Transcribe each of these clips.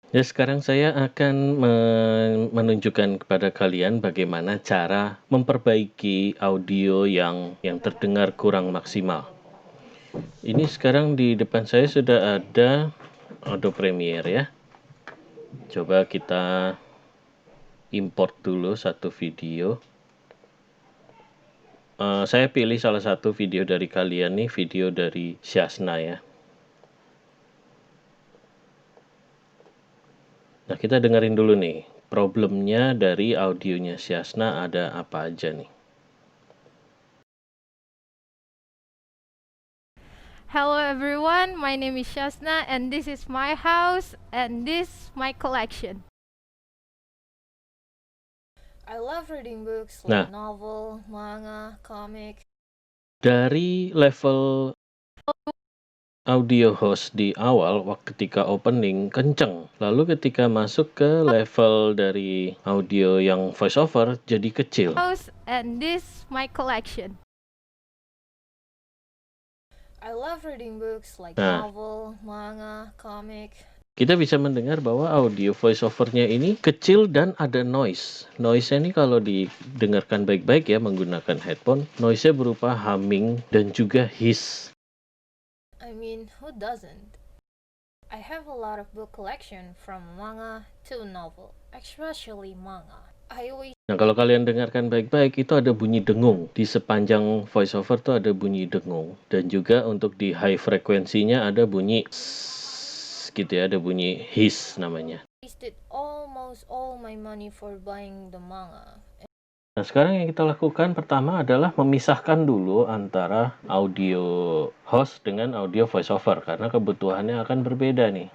Ya, sekarang saya akan menunjukkan kepada kalian bagaimana cara memperbaiki audio yang terdengar kurang maksimal. Ini sekarang di depan saya sudah ada Adobe Premiere ya. Coba kita import dulu satu video. Saya pilih salah satu video dari kalian nih, video dari Syasna ya. Nah, kita dengerin dulu nih, problemnya dari audionya Syasna ada apa aja nih. Hello everyone, my name is Shasna and this is my house and this my collection. I love reading books like novel, manga, comic. Dari level audio host di awal ketika opening kenceng, lalu ketika masuk ke level dari audio yang voiceover jadi kecil. House and this my collection. I love reading books like novel, manga, comic. Kita bisa mendengar bahwa audio voiceovernya ini kecil dan ada noise. Noise-nya ini kalau didengarkan baik-baik ya menggunakan headphone, noise-nya berupa humming dan juga hiss. I mean, who doesn't? I have a lot of book collection from manga to novel, especially manga. Nah, kalau kalian dengarkan baik-baik, itu ada bunyi dengung. Di sepanjang voiceover tuh ada bunyi dengung. Dan juga untuk di high frekuensinya ada bunyi gitu ya, ada bunyi hiss namanya. Wasted almost all my money for buying the manga. Nah, sekarang yang kita lakukan pertama adalah memisahkan dulu antara audio host dengan audio voiceover karena kebutuhannya akan berbeda nih.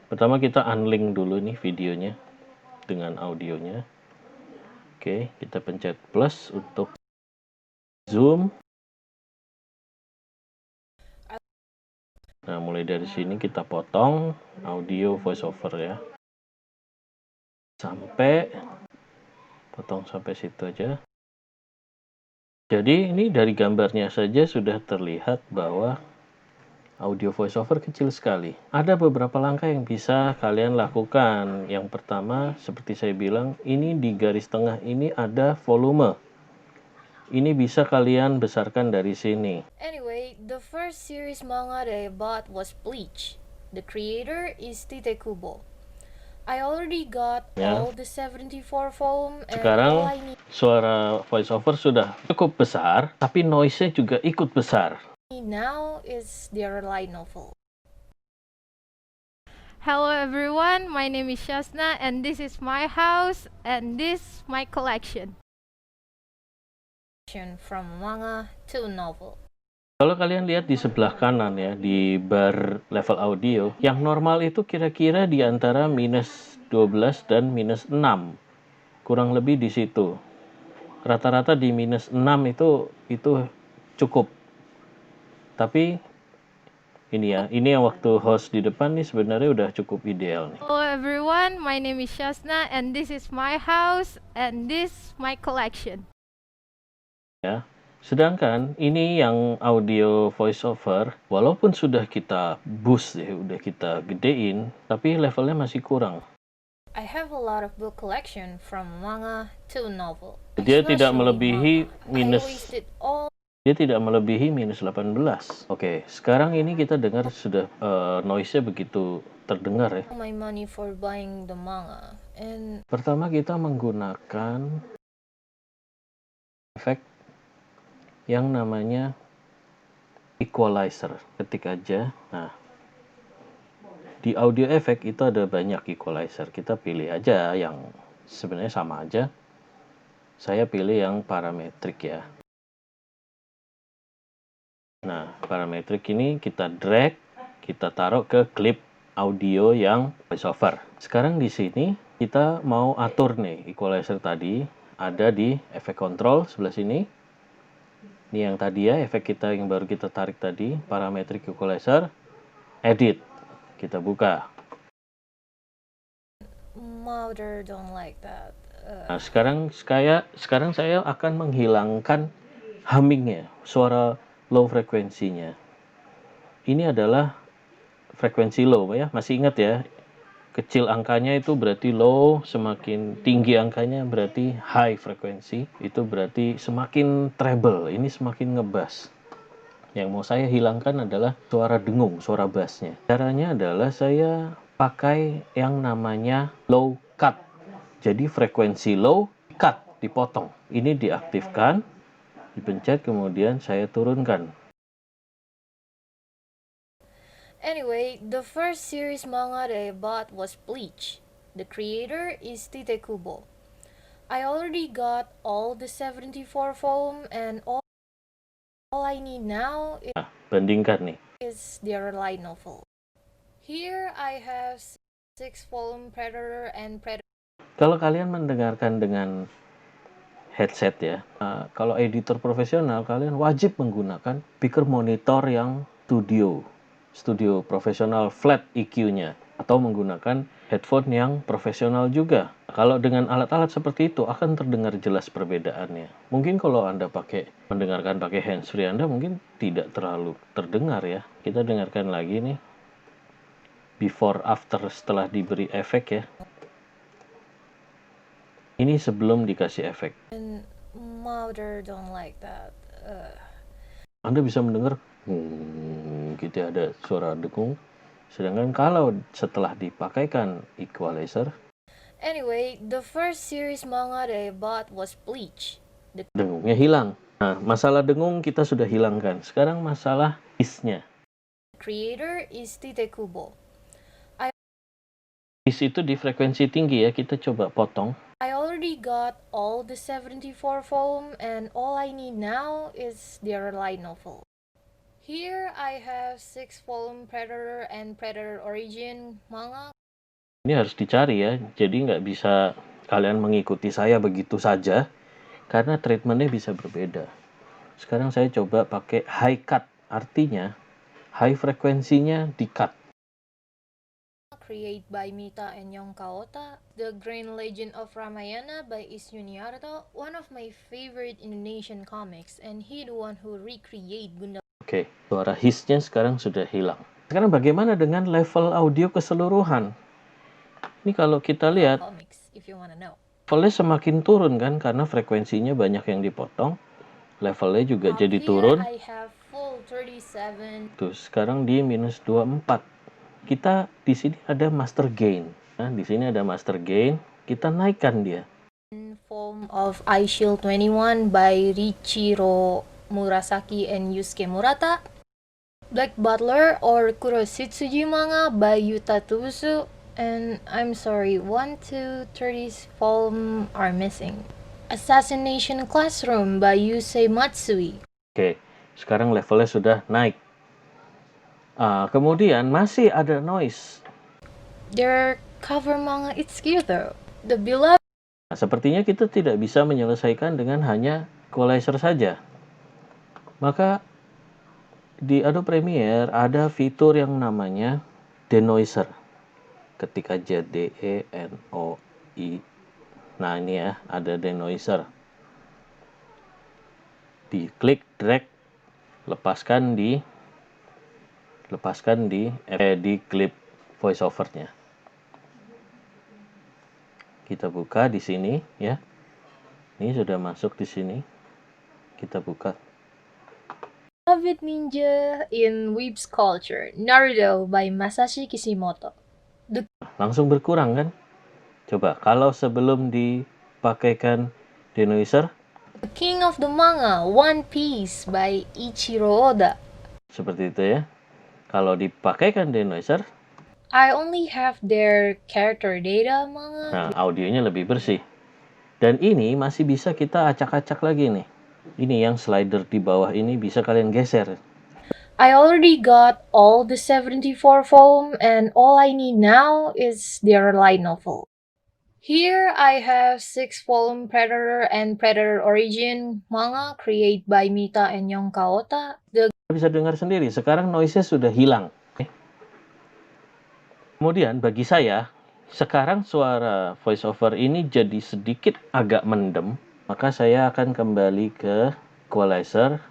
Pertama kita unlink dulu nih videonya dengan audionya. Oke, kita pencet plus untuk zoom. Nah, mulai dari sini kita potong audio voiceover ya. Potong sampai situ aja. Jadi ini dari gambarnya saja sudah terlihat bahwa audio voiceover kecil sekali. Ada beberapa langkah yang bisa kalian lakukan. Yang pertama, seperti saya bilang, ini di garis tengah ini ada volume. Ini bisa kalian besarkan dari sini. Anyway, the first series manga that I bought was Bleach. The creator is Tite Kubo. I already got all the 74 volume and sekarang all I need suara voiceover sudah cukup besar, tapi noise-nya juga ikut besar. Now is their light novel. Hello everyone, my name is Shasna and this is my house and this my collection. From manga to novel. Kalau kalian lihat di sebelah kanan ya, di bar level audio, yang normal itu kira-kira di antara minus 12 dan minus 6. Kurang lebih di situ. Rata-rata di minus 6 itu cukup. Tapi ini ya, ini yang waktu host di depan nih sebenarnya udah cukup ideal nih. Hello everyone, my name is Shasna and this is my house and this my collection. Ya. Sedangkan ini yang audio voiceover, walaupun sudah kita boost ya, udah kita gedein, tapi levelnya masih kurang. I have a lot of book collection from manga to novel. Dia tidak melebihi minus 18. Oke, sekarang ini kita dengar sudah noise-nya begitu terdengar ya. My money for buying the manga. And pertama kita menggunakan efek yang namanya equalizer. Ketik aja. Nah, di audio effect itu ada banyak equalizer. Kita pilih aja yang sebenarnya sama aja. Saya pilih yang parametrik ya. Nah, parametrik ini kita drag, kita taruh ke klip audio yang voiceover. Sekarang di sini kita mau atur nih equalizer tadi ada di efek control sebelah sini. Ini yang tadi ya, efek kita yang baru kita tarik tadi, parametric equalizer, edit. Kita buka. Mother don't like that. Nah, sekarang saya akan menghilangkan hummingnya, suara low frekuensinya. Ini adalah frekuensi low ya. Masih ingat ya, kecil angkanya itu berarti low, semakin tinggi angkanya berarti high frekuensi. Itu berarti semakin treble, ini semakin ngebass. Yang mau saya hilangkan adalah suara dengung, suara bassnya. Caranya adalah saya pakai yang namanya low cut. Jadi frekuensi low, cut, dipotong. Ini diaktifkan, dipencet, kemudian saya turunkan. Anyway, the first series manga that I bought was Bleach. The creator is Tite Kubo. I already got all the 74 volume and all I need now Nah, bandingkan nih. is their light novel. Here I have 6 volume Predator and Predator. Kalau kalian mendengarkan dengan headset ya, kalau editor profesional kalian wajib menggunakan speaker monitor yang studio profesional flat EQ-nya, atau menggunakan headphone yang profesional juga. Kalau dengan alat-alat seperti itu akan terdengar jelas perbedaannya. Mungkin kalau Anda mendengarkan pakai handsfree, Anda mungkin tidak terlalu terdengar ya. Kita dengarkan lagi nih, before after setelah diberi efek ya. Ini sebelum dikasih efek. And mother don't like that. Anda bisa mendengar gitu ya, ada suara dengung. Sedangkan kalau setelah dipakaikan equalizer, Anyway, the first series manga that I bought was Bleach. dengungnya hilang. Nah, masalah dengung kita sudah hilangkan. Sekarang masalah hiss-nya. The creator is Tite Kubo. Hiss itu di frekuensi tinggi ya, kita coba potong. I already got all the 74 volume and all I need now is their light novel. Here I have 6 volume Predator and Predator Origin manga. Ini harus dicari ya, jadi nggak bisa kalian mengikuti saya begitu saja, karena treatmentnya bisa berbeda. Sekarang saya coba pakai high cut, artinya high frekuensinya di-cut. Created by Mita and Yonka Ota, The Green Legend of Ramayana by Isyu Niarto, one of my favorite Indonesian comics, and he the one who recreate Gundam. Oke, suara hiss-nya sekarang sudah hilang. Sekarang bagaimana dengan level audio keseluruhan? Ini kalau kita lihat, Comics, if you wanna know. levelnya semakin turun kan, karena frekuensinya banyak yang dipotong. Levelnya juga jadi Here turun. I have full 37. Tuh, sekarang di minus 24. Kita di sini ada master gain. Nah, di sini ada master gain. Kita naikkan dia. Form of Eye Shield 21 by Richiro Murasaki and Yusuke Murata. Black Butler or Kuroshitsuji manga by Yuta Tsubusu. And I'm sorry, 1, 2, 30 volume are missing. Assassination Classroom by Yusei Matsui. Oke, sekarang levelnya sudah naik. Kemudian masih ada noise. Their cover manga it's cute though. The Beloved. Nah, sepertinya kita tidak bisa menyelesaikan dengan hanya equalizer saja. Maka di Adobe Premiere ada fitur yang namanya denoiser. Ketika JDENOI. Nah, ini ya, ada denoiser. Diklik, drag, lepaskan di clip voiceover-nya. Kita buka di sini ya. Ini sudah masuk di sini. Kita buka. Beloved Ninja in Weeb's Culture, Naruto by Masashi Kishimoto. Langsung berkurang kan? Coba kalau sebelum dipakaikan denoiser. The King of the Manga, One Piece by Ichiro Oda. Seperti itu ya. Kalau dipakaikan denoiser, I only have their character data manga. nah audionya lebih bersih. Dan ini masih bisa kita acak-acak lagi nih. Ini yang slider di bawah ini bisa kalian geser. I already got all the 74 volume and all I need now is their light novel. Here I have 6 volume Predator and Predator Origin manga created by Mita and Yonka Ota. Bisa dengar sendiri, sekarang noise-nya sudah hilang. Kemudian bagi saya, sekarang suara voiceover ini jadi sedikit agak mendem. Maka saya akan kembali ke equalizer.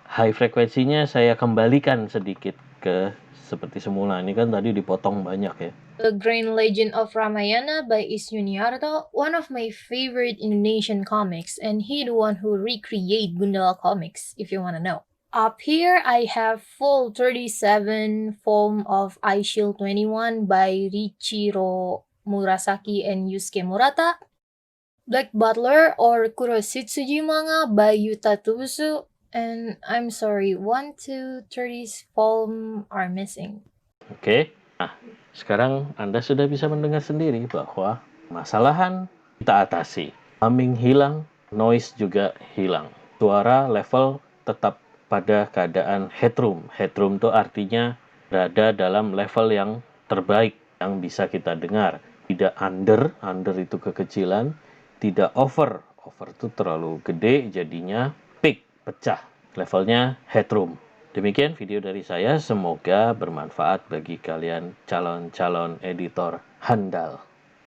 High frekuensinya saya kembalikan sedikit. ke seperti semula. Ini kan tadi dipotong banyak ya. The Grand Legend of Ramayana by Is Yuniarto, one of my favorite Indonesian comics, and he the one who recreate Gundala comics, if you wanna know. Up here, I have full 37 volume of Eye Shield 21 by Richiro Murasaki and Yusuke Murata, Black Butler or Kurositsuji manga by Yuta Tsubusu, and I'm sorry, 1 to 30 volume are missing. Oke, nah sekarang Anda sudah bisa mendengar sendiri bahwa masalahan kita atasi. Humming hilang, noise juga hilang. Suara level tetap pada keadaan headroom. Headroom itu artinya berada dalam level yang terbaik yang bisa kita dengar. Tidak under itu kekecilan. Tidak over itu terlalu gede jadinya peak, pecah. Levelnya headroom. Demikian video dari saya, semoga bermanfaat bagi kalian calon-calon editor handal.